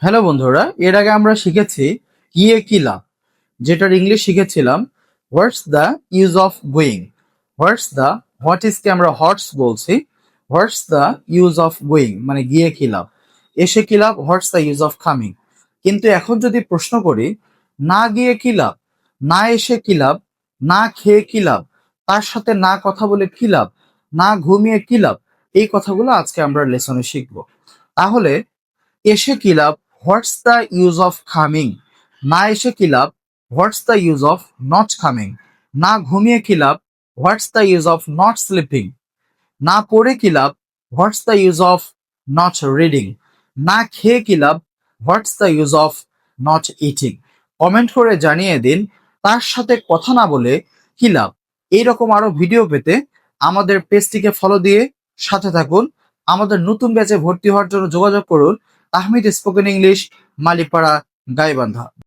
Hello বন্ধুরা, এর আগে আমরা শিখেছি গিয়ে কি লাভ, যেটার ইংলিশ শিখেছিলাম what's the use of going. What ইজকে আমরা হটস বলছি। What's the use of going মানে গিয়ে কি লাভ, এসে কি লাভ, what's the use of coming. কিন্তু এখন যদি প্রশ্ন করি না গিয়ে কি লাভ, না এসে কি লাভ, না খেয়ে কি লাভ, তার সাথে না কথা বলে কি লাভ, না ঘুমিয়ে কি লাভ, এই কথাগুলো আজকে আমরা লেসনে শিখবো। তাহলে এসে কি লাভ, what's the use of coming. না এসে কি লাভ, what's the use of not coming. না ঘুমিয়ে কি লাভ, what's the use of not sleeping. না পড়ে কি লাভ, what's the use of not reading. না খেয়ে কি লাভ, what's the use of not eating. Comment করে জানিয়ে দিন তার সাথে কথা না বলে কি লাভ। এইরকম আরো ভিডিও পেতে আমাদের পেজটিকে ফলো দিয়ে সাথে থাকুন। আমাদের নতুন ব্যাচে ভর্তি হওয়ার জন্য যোগাযোগ করুন তাহমিদ স্পোকেন ইংলিশ, মালিপাড়া, গাইবান্ধা।